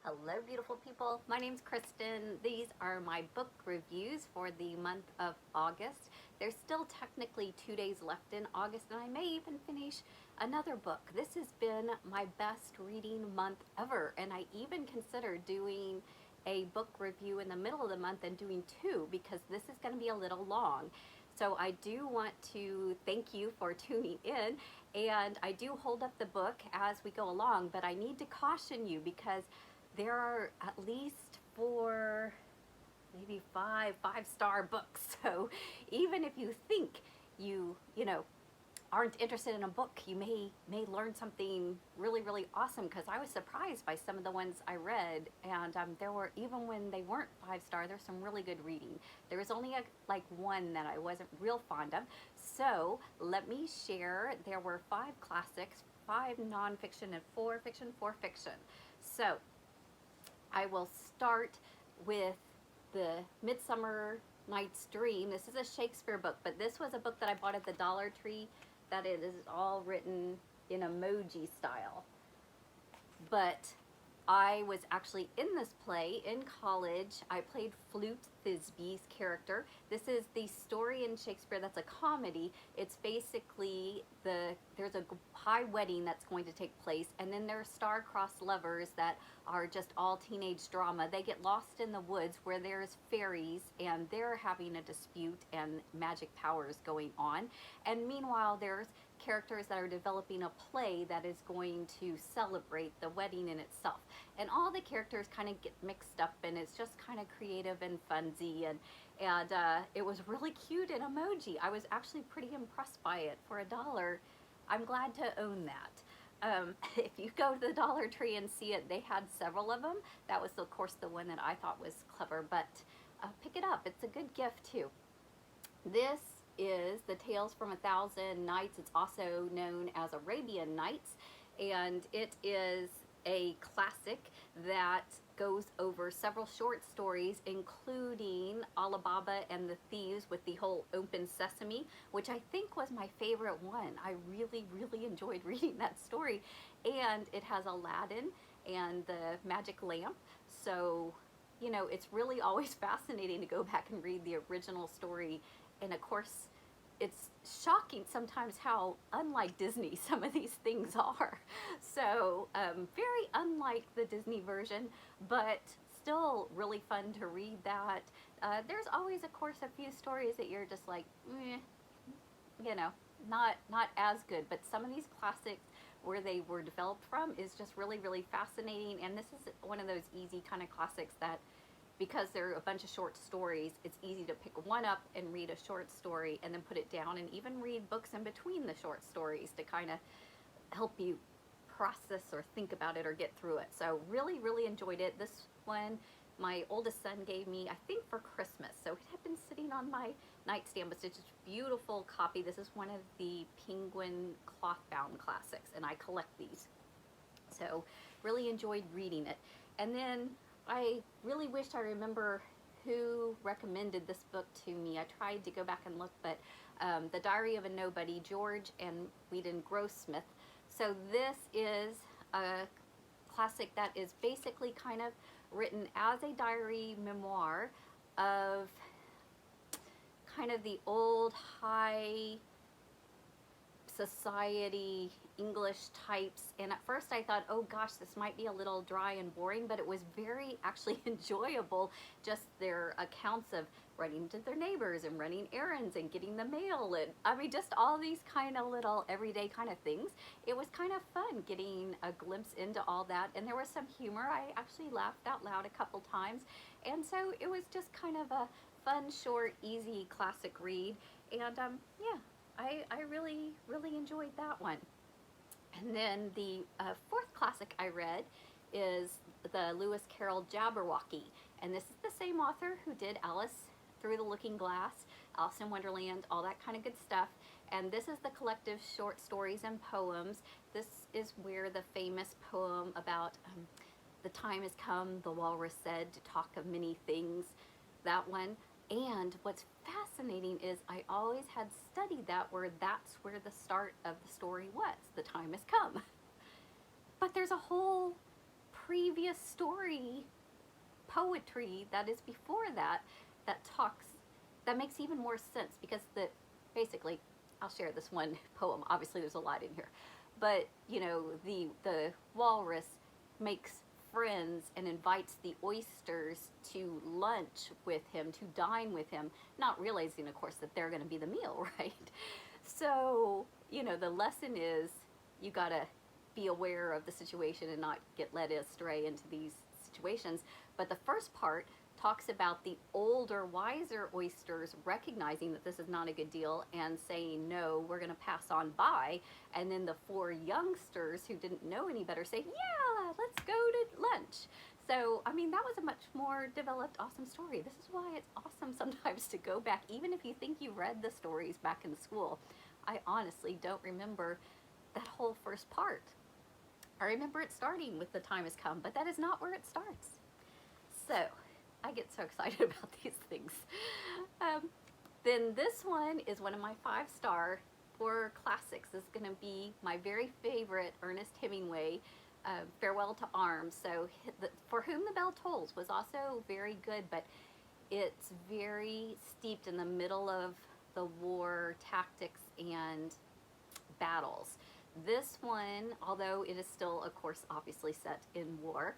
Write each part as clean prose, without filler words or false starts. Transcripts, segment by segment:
Hello, beautiful people. My name's Kristen. These are my book reviews for the month of August. There's still technically 2 days left in August, and I may even finish another book. This has been my best reading month ever, and I even considered doing a book review in the middle of the month and doing two because this is going to be a little long. So I do want to thank you for tuning in, and I do hold up the book as we go along, but I need to caution you because there are at least four, maybe five-star books. So even if you think you aren't interested in a book, you may learn something really awesome, because I was surprised by some of the ones I read, and there were, even when they weren't 5-star, there's some really good reading. There was only like one that I wasn't real fond of. So let me share. There were 5 classics, 5 nonfiction, and 4 fiction, 4 fiction. So I will start with the Midsummer Night's Dream. This is a Shakespeare book, but this was a book that I bought at the Dollar Tree that it is all written in emoji style. But I was actually in this play in college. I played Flute Thisbe's character. This is the story in Shakespeare that's a comedy. It's basically there's a high wedding that's going to take place, and then there are star-crossed lovers that are just all teenage drama. They get lost in the woods where there's fairies, and they're having a dispute and magic powers going on. And meanwhile, there's characters that are developing a play that is going to celebrate the wedding in itself. And all the characters kind of get mixed up, and it's just kind of creative and funsy, and it was really cute in emoji. I was actually pretty impressed by it. For $1, I'm glad to own that. If you go to the Dollar Tree and see it, they had several of them. That was, of course, the one that I thought was clever, but pick it up. It's a good gift, too. This is the Tales from a Thousand Nights. It's also known as Arabian Nights, and it is a classic that goes over several short stories, including Alibaba and the Thieves with the whole open sesame, which I think was my favorite one. I really enjoyed reading that story. And it has Aladdin and the magic lamp. So, it's really always fascinating to go back and read the original story. And of course, it's shocking sometimes how unlike Disney some of these things are. So very unlike the Disney version, but still really fun to read that. There's always, of course, a few stories that you're just like, not as good. But some of these classics where they were developed from is just really fascinating. And this is one of those easy kind of classics that, because they're a bunch of short stories, it's easy to pick one up and read a short story and then put it down, and even read books in between the short stories to kind of help you process or think about it or get through it. So really enjoyed it. This one my oldest son gave me, I think, for Christmas. So it had been sitting on my nightstand, but it's just a beautiful copy. This is one of the Penguin cloth-bound classics, and I collect these. So really enjoyed reading it. And then I really wished I remember who recommended this book to me. I tried to go back and look, but The Diary of a Nobody, George and Weedon Grossmith. So this is a classic that is basically kind of written as a diary memoir of kind of the old high society English types. And at first I thought, oh gosh, this might be a little dry and boring, but it was very actually enjoyable. Just their accounts of running to their neighbors and running errands and getting the mail, and I mean, just all these kind of little everyday kind of things. It was kind of fun getting a glimpse into all that, and there was some humor. I actually laughed out loud a couple times, and so it was just kind of a fun, short, easy classic read. And yeah, I really enjoyed that one. And then the 4th classic I read is the Lewis Carroll Jabberwocky. And this is the same author who did Alice Through the Looking Glass, Alice in Wonderland, all that kind of good stuff. And this is the collective short stories and poems. This is where the famous poem about the time has come, the walrus said, to talk of many things, that one. And what's fascinating is I always had studied that where that's where the start of the story was. The time has come. But there's a whole previous story poetry that is before that that makes even more sense, because basically, I'll share this one poem. Obviously there's a lot in here, but the walrus makes friends and invites the oysters to lunch with him, to dine with him, not realizing, of course, that they're going to be the meal, right? So, the lesson is you got to be aware of the situation and not get led astray into these situations. But the first part talks about the older, wiser oysters recognizing that this is not a good deal and saying, no, we're going to pass on by. And then the 4 youngsters who didn't know any better say, yeah, let's go to lunch. So, I mean, that was a much more developed, awesome story. This is why it's awesome sometimes to go back, even if you think you read the stories back in school. I honestly don't remember that whole first part. I remember it starting with "The time has come," but that is not where it starts. So, I get so excited about these things. Then this one is one of my 5-star horror classics. This is going to be my very favorite Ernest Hemingway, Farewell to Arms. So, For Whom the Bell Tolls was also very good, but it's very steeped in the middle of the war tactics and battles. This one, although it is still, of course, obviously set in war,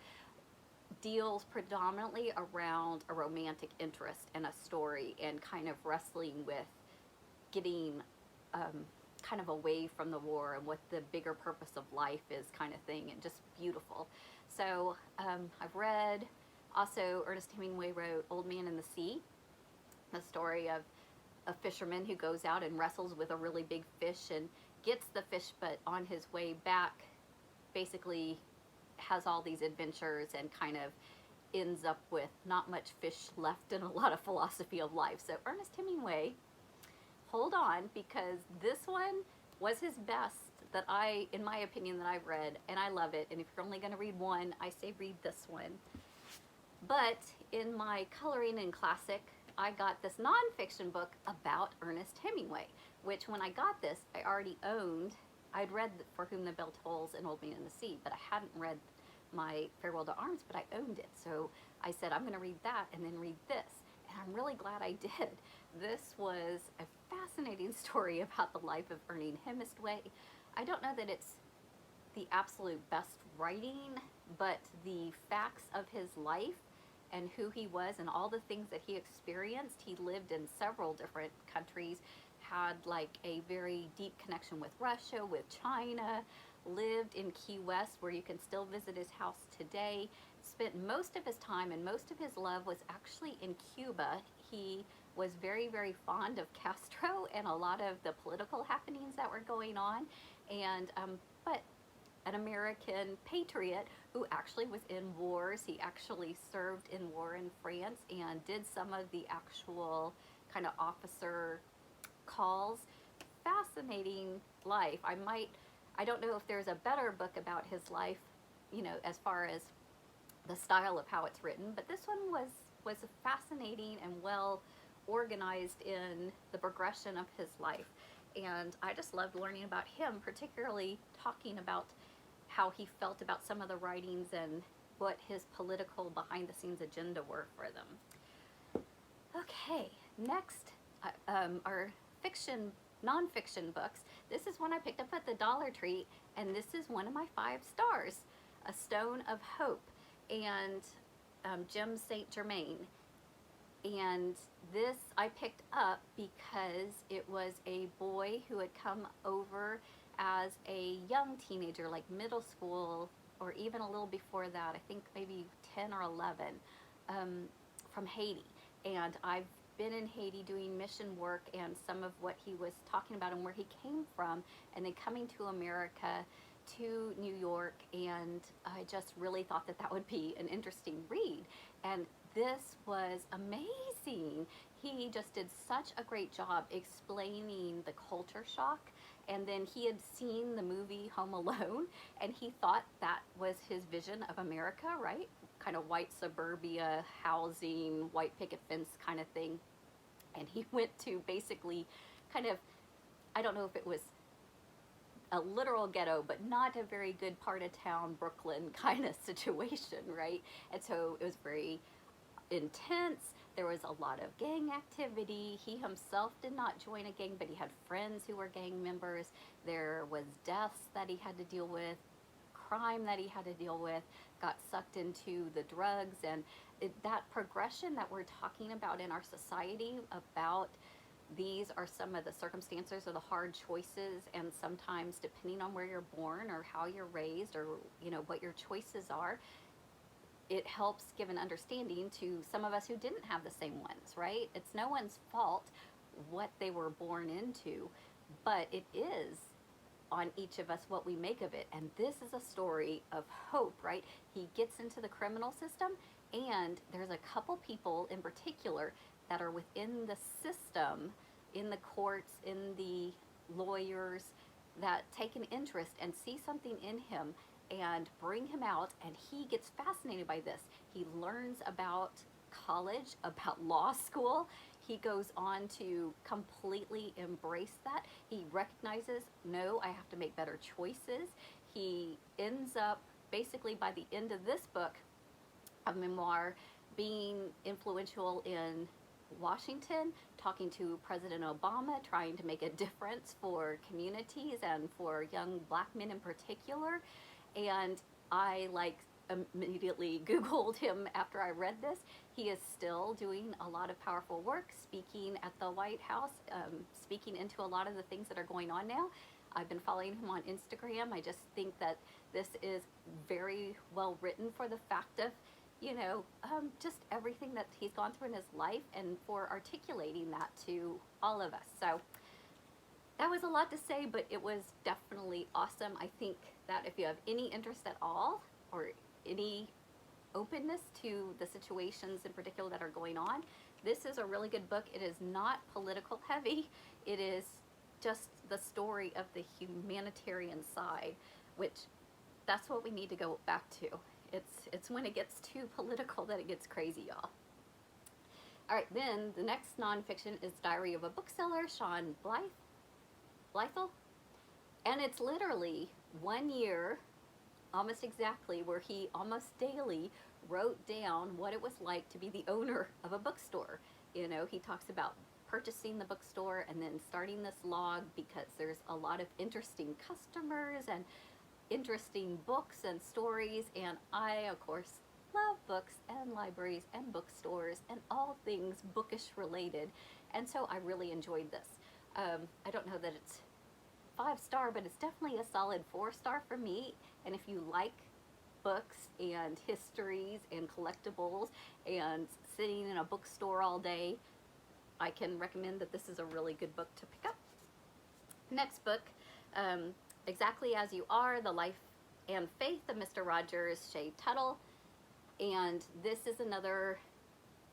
deals predominantly around a romantic interest and a story, and kind of wrestling with getting kind of away from the war and what the bigger purpose of life is, kind of thing, and just beautiful. So I've read, also Ernest Hemingway wrote Old Man in the Sea, the story of a fisherman who goes out and wrestles with a really big fish and gets the fish, but on his way back basically has all these adventures and kind of ends up with not much fish left and a lot of philosophy of life. So Ernest Hemingway, hold on, because this one was his best that in my opinion, that I've read, and I love it. And if you're only going to read one, I say read this one. But in my coloring in classic, I got this nonfiction book about Ernest Hemingway, which when I got this, I already owned. I'd read For Whom the Bell Tolls and Old Man in the Sea, but I hadn't read my Farewell to Arms, but I owned it. So I said, I'm going to read that and then read this. And I'm really glad I did. This was a fascinating story about the life of Ernest Hemingway. I don't know that it's the absolute best writing, but the facts of his life and who he was and all the things that he experienced. He lived in several different countries, had like a very deep connection with Russia, with China, lived in Key West, where you can still visit his house today, spent most of his time and most of his love was actually in Cuba. He was very, very fond of Castro and a lot of the political happenings that were going on, and but an American patriot who actually was in wars. He actually served in war in France and did some of the actual kind of officer calls. Fascinating life. I don't know if there's a better book about his life, as far as the style of how it's written, but this one was fascinating and well organized in the progression of his life. And I just loved learning about him, particularly talking about how he felt about some of the writings and what his political behind-the-scenes agenda were for them. Okay, next are non-fiction books. This is one I picked up at the Dollar Tree, and this is one of my 5 stars, A Stone of Hope, and Jim St. Germain. And this I picked up because it was a boy who had come over as a young teenager, like middle school, or even a little before that, I think maybe 10 or 11, from Haiti. And I've been in Haiti doing mission work, and some of what he was talking about and where he came from, and then coming to America, to New York, and I just really thought that would be an interesting read. And this was amazing. He just did such a great job explaining the culture shock. And then he had seen the movie Home Alone, and he thought that was his vision of America, right? Kind of white suburbia, housing, white picket fence kind of thing. And he went to basically kind of, I don't know if it was a literal ghetto, but not a very good part of town, Brooklyn kind of situation, right? And so it was very intense. There was a lot of gang activity. He himself did not join a gang, but he had friends who were gang members. There was deaths that he had to deal with, crime that he had to deal with, got sucked into the drugs, and that progression that we're talking about in our society about these are some of the circumstances or the hard choices, and sometimes depending on where you're born or how you're raised or what your choices are, it helps give an understanding to some of us who didn't have the same ones, right? It's no one's fault what they were born into, but it is on each of us what we make of it. And this is a story of hope, right? He gets into the criminal system, and there's a couple people in particular that are within the system, in the courts, in the lawyers, that take an interest and see something in him and bring him out, and he gets fascinated by this. He learns about college, about law school. He goes on to completely embrace that. He recognizes, no, I have to make better choices. He ends up, basically by the end of this book, a memoir, being influential in Washington, talking to President Obama, trying to make a difference for communities and for young black men in particular. And I immediately Googled him after I read this. He is still doing a lot of powerful work, speaking at the White House, speaking into a lot of the things that are going on now. I've been following him on Instagram. I just think that this is very well written for the fact of, just everything that he's gone through in his life, and for articulating that to all of us. So that was a lot to say, but it was definitely awesome. I think that if you have any interest at all, or any openness to the situations in particular that are going on, this is a really good book. It is not political heavy. It is just the story of the humanitarian side, which that's what we need to go back to. It's when it gets too political that it gets crazy, y'all. All right, then the next nonfiction is Diary of a Bookseller, Shaun Bythell. And it's literally 1 year, almost exactly, where he almost daily wrote down what it was like to be the owner of a bookstore. He talks about purchasing the bookstore and then starting this log because there's a lot of interesting customers and interesting books and stories, and I, of course, love books and libraries and bookstores and all things bookish related, and so I really enjoyed this. I don't know that it's 5-star, but it's definitely a solid 4-star for me, and if you like books and histories and collectibles and sitting in a bookstore all day, I can recommend that this is a really good book to pick up. Next book, Exactly As You Are, The Life and Faith of Mr. Rogers, Shea Tuttle. And this is another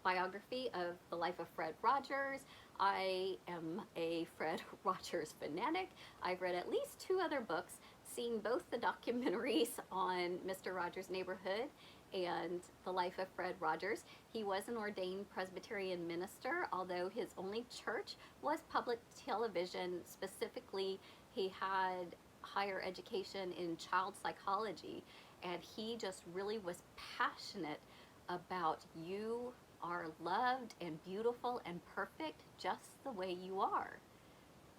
biography of the life of Fred Rogers. I am a Fred Rogers fanatic. I've read at least 2 other books, seen both the documentaries on Mr. Rogers' Neighborhood and the life of Fred Rogers. He was an ordained Presbyterian minister, although his only church was public television. Specifically, he had higher education in child psychology, and he just really was passionate about you are loved and beautiful and perfect just the way you are.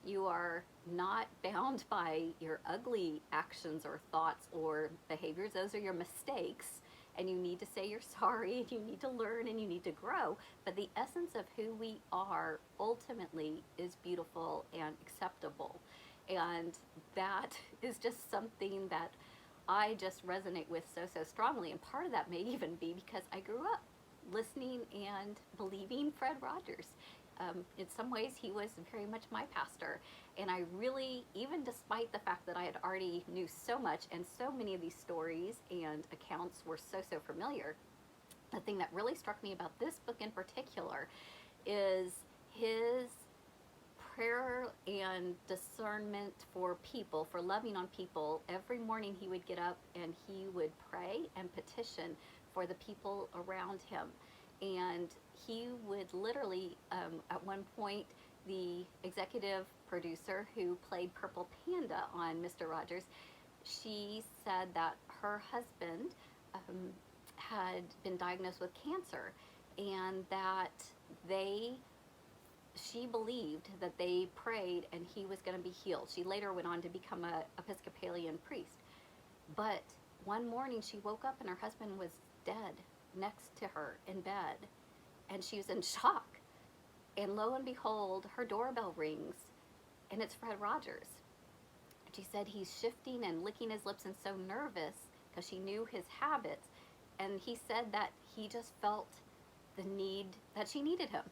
You are not bound by your ugly actions or thoughts or behaviors. Those are your mistakes, and you need to say you're sorry, and you need to learn, and you need to grow. But the essence of who we are ultimately is beautiful and acceptable. And that is just something that I just resonate with so strongly. And part of that may even be because I grew up listening and believing Fred Rogers. In some ways, he was very much my pastor. And I really, even despite the fact that I had already knew so much and so many of these stories and accounts were so familiar, the thing that really struck me about this book in particular is his prayer and discernment for people, for loving on people. Every morning he would get up and he would pray and petition for the people around him. And he would literally, at one point, the executive producer who played Purple Panda on Mr. Rogers, she said that her husband had been diagnosed with cancer, and that she believed that they prayed and he was going to be healed. She later went on to become a Episcopalian priest. But one morning she woke up and her husband was dead next to her in bed, and she was in shock. And lo and behold, her doorbell rings, and it's Fred Rogers. She said he's shifting and licking his lips and so nervous because she knew his habits. And he said that he just felt the need, that she needed him.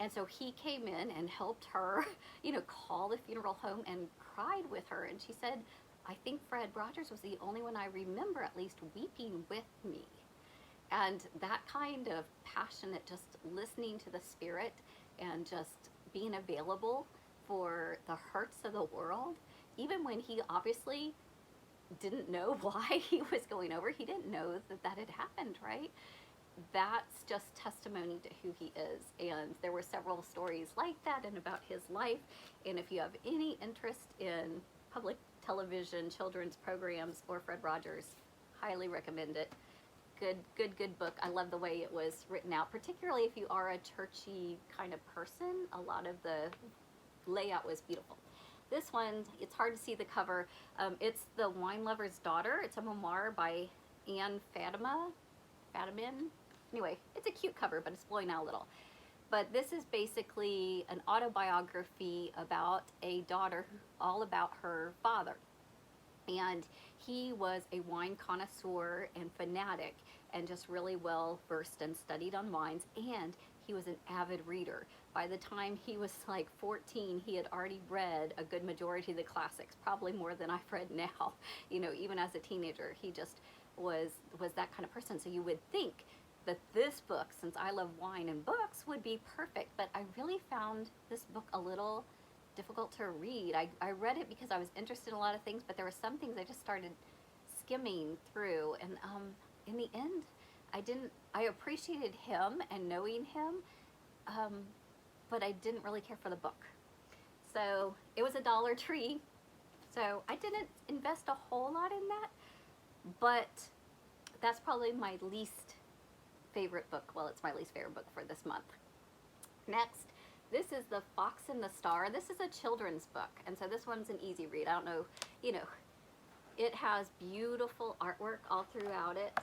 And so he came in and helped her, call the funeral home and cried with her. And she said, I think Fred Rogers was the only one I remember at least weeping with me. And that kind of passionate, just listening to the Spirit and just being available for the hurts of the world, even when he obviously didn't know why he was going over, he didn't know that had happened, right? That's just testimony to who he is. And there were several stories like that and about his life. And if you have any interest in public television, children's programs, or Fred Rogers, highly recommend it. Good book. I love the way it was written out, particularly if you are a churchy kind of person. A lot of the layout was beautiful. This one, it's hard to see the cover. It's The Wine Lover's Daughter. It's a memoir by Anne Fadiman. Anyway, it's a cute cover, but it's blowing out a little. But this is basically an autobiography about a daughter, all about her father. And he was a wine connoisseur and fanatic, and just really well versed and studied on wines. And he was an avid reader. By the time he was like 14, he had already read a good majority of the classics, probably more than I've read now. Even as a teenager, he just was that kind of person. So you would think that this book, since I love wine and books, would be perfect. But I really found this book a little difficult to read. I read it because I was interested in a lot of things, but there were some things I just started skimming through. And in the end, I appreciated him and knowing him, but I didn't really care for the book. So it was a Dollar Tree. So I didn't invest a whole lot in that, but that's probably my least favorite book. Well, it's my least favorite book for this month. Next, this is The Fox and the Star. This is a children's book, and so this one's an easy read. I don't know, it has beautiful artwork all throughout it,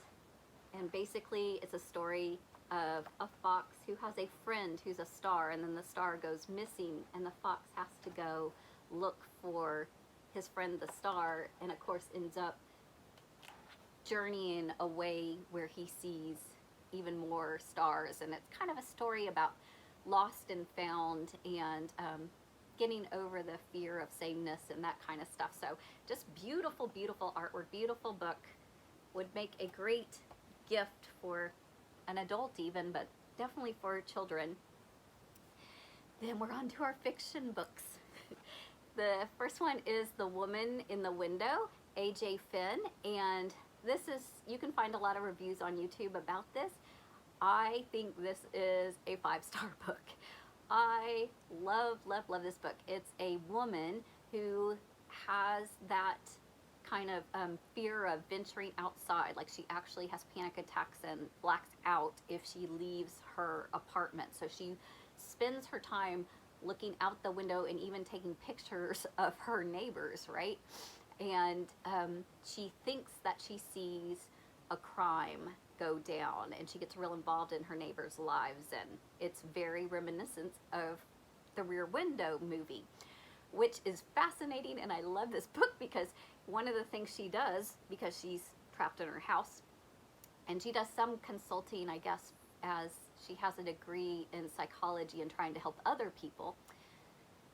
and basically it's a story of a fox who has a friend who's a star, and then the star goes missing, and the fox has to go look for his friend the star, and of course ends up journeying away where he sees even more stars. And it's kind of a story about lost and found, and getting over the fear of sameness and that kind of stuff. So just beautiful artwork, beautiful book. Would make a great gift for an adult even, but definitely for children. Then we're on to our fiction books. The first one is The Woman in the Window, A.J. Finn, and this is, you can find a lot of reviews on YouTube about this. I think this is a 5-star book. I love this book. It's a woman who has that kind of fear of venturing outside. Like, she actually has panic attacks and blacks out if she leaves her apartment. So she spends her time looking out the window and even taking pictures of her neighbors, right? And she thinks that she sees a crime go down, and she gets real involved in her neighbors' lives, and it's very reminiscent of the Rear Window movie, which is fascinating. And I love this book because one of the things she does, because she's trapped in her house, and she does some consulting, I guess, as she has a degree in psychology and trying to help other people.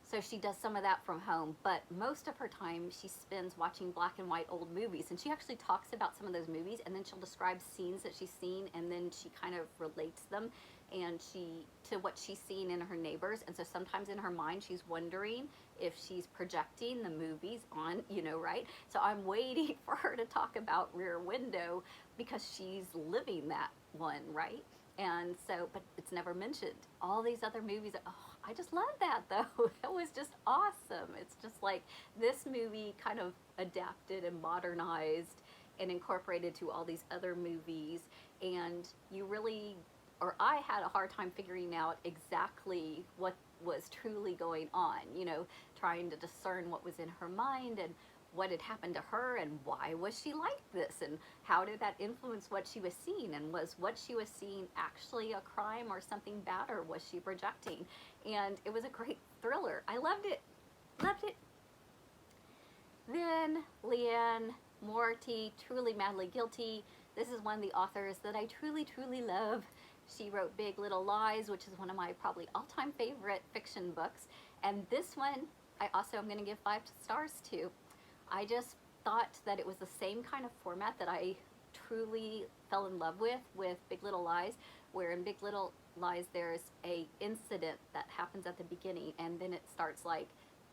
So she does some of that from home, but most of her time she spends watching black and white old movies. And she actually talks about some of those movies, and then she'll describe scenes that she's seen, and then she kind of relates them to what she's seen in her neighbors. And so sometimes in her mind she's wondering if she's projecting the movies on, right? So I'm waiting for her to talk about Rear Window because she's living that one, right? And so, but it's never mentioned. All these other movies, oh, I just love that though. That was just awesome. It's just like this movie kind of adapted and modernized and incorporated to all these other movies. And you really, or I had a hard time figuring out exactly what was truly going on, you know, trying to discern what was in her mind and what had happened to her and why was she like this and how did that influence what she was seeing, and was what she was seeing actually a crime or something bad, or was she projecting? And it was a great thriller. I loved it. Loved it. Then Liane, Moriarty, Truly Madly Guilty. This is one of the authors that I truly, truly love. She wrote Big Little Lies, which is one of my probably all-time favorite fiction books. And this one, I also am going to give 5 stars to. I just thought that it was the same kind of format that I truly fell in love with Big Little Lies, where in Big Little Lies there's a incident that happens at the beginning, and then it starts like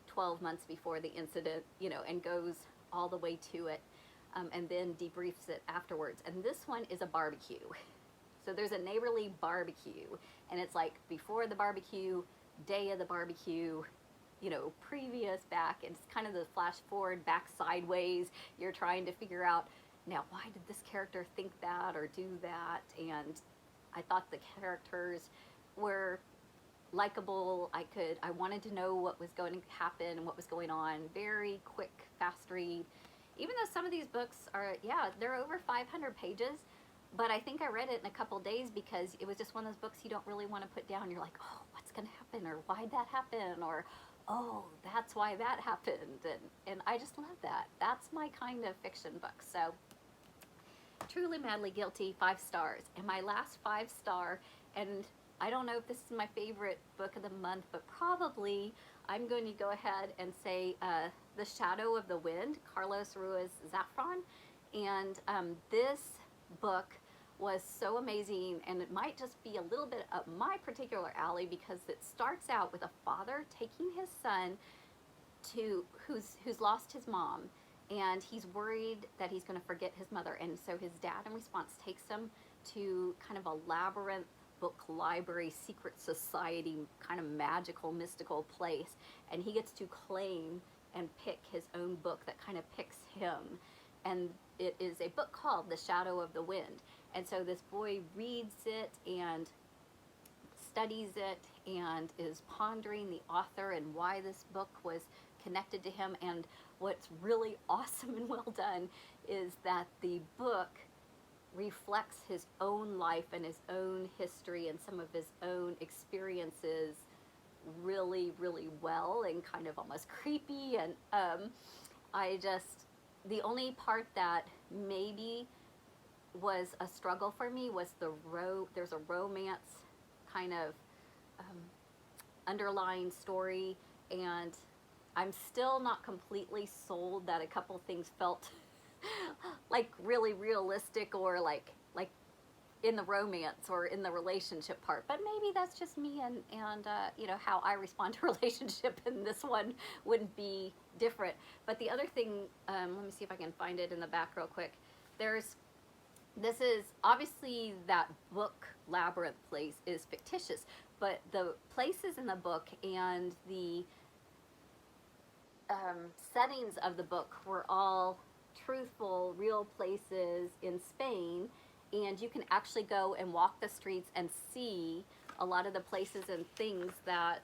12 months before the incident, you know, and goes all the way to it, and then debriefs it afterwards. And this one is a barbecue. So there's a neighborly barbecue, and it's like before the barbecue, day of the barbecue, you know, previous, back, and it's kind of the flash forward, back sideways. You're trying to figure out, now why did this character think that or do that? And I thought the characters were likable. I wanted to know what was going to happen and what was going on. Very quick, fast read. Even though some of these books are, yeah, they're over 500 pages, but I think I read it in a couple days because it was just one of those books you don't really want to put down. You're like, oh, what's going to happen? Or why'd that happen? Or, oh, that's why that happened. And I just love that. That's my kind of fiction book. So, Truly Madly Guilty, 5 stars. And my last 5-star, and I don't know if this is my favorite book of the month, but probably I'm going to go ahead and say The Shadow of the Wind, Carlos Ruiz Zafon. And this book was so amazing, and it might just be a little bit up my particular alley because it starts out with a father taking his son to who's lost his mom, and he's worried that he's going to forget his mother, and so his dad in response takes him to kind of a labyrinth book library, secret society, kind of magical, mystical place, and he gets to claim and pick his own book that kind of picks him. And it is a book called The Shadow of the Wind. And so this boy reads it and studies it and is pondering the author and why this book was connected to him. And what's really awesome and well done is that the book reflects his own life and his own history and some of his own experiences really, really well, and kind of almost creepy. And the only part that maybe was a struggle for me was there's a romance kind of underlying story, and I'm still not completely sold that a couple things felt like really realistic, or like in the romance or in the relationship part. But maybe that's just me, and you know, how I respond to relationship, and this one wouldn't be different. But the other thing, let me see if I can find it in the back real quick. This is obviously that book labyrinth place is fictitious, but the places in the book and the settings of the book were all truthful, real places in Spain, and you can actually go and walk the streets and see a lot of the places and things that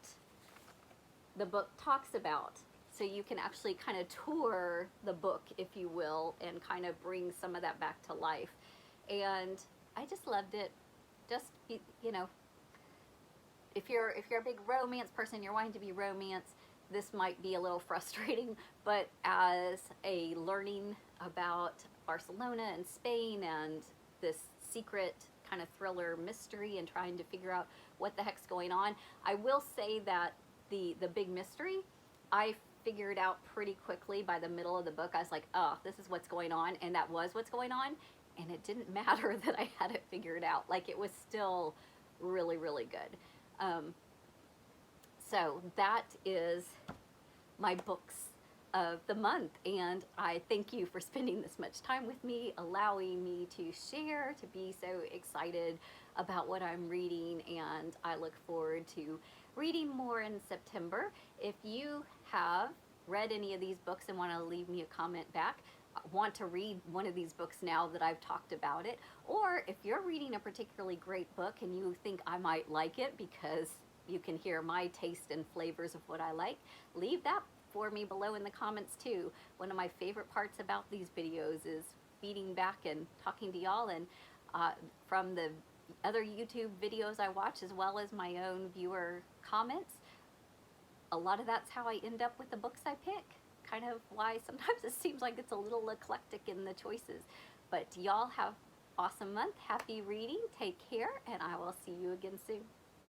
the book talks about. So you can actually kind of tour the book, if you will, and kind of bring some of that back to life. And I just loved it. Just, you know, if you're a big romance person, you're wanting to be romance, this might be a little frustrating, but as a learning about Barcelona and Spain and this secret kind of thriller mystery and trying to figure out what the heck's going on, I will say that the big mystery, I figured out pretty quickly by the middle of the book. I was like, oh, this is what's going on, and that was what's going on, and it didn't matter that I had it figured out. Like, it was still really, really good. So that is my books of the month, and I thank you for spending this much time with me, allowing me to share, to be so excited about what I'm reading, and I look forward to reading more in September. If you have read any of these books and want to leave me a comment back, want to read one of these books now that I've talked about it, or if you're reading a particularly great book and you think I might like it because you can hear my taste and flavors of what I like, leave that for me below in the comments too. One of my favorite parts about these videos is feeding back and talking to y'all, and from the other YouTube videos I watch as well as my own viewer comments, a lot of that's how I end up with the books I pick. Kind of why sometimes it seems like it's a little eclectic in the choices. But y'all have awesome month. Happy reading. Take care, and I will see you again soon.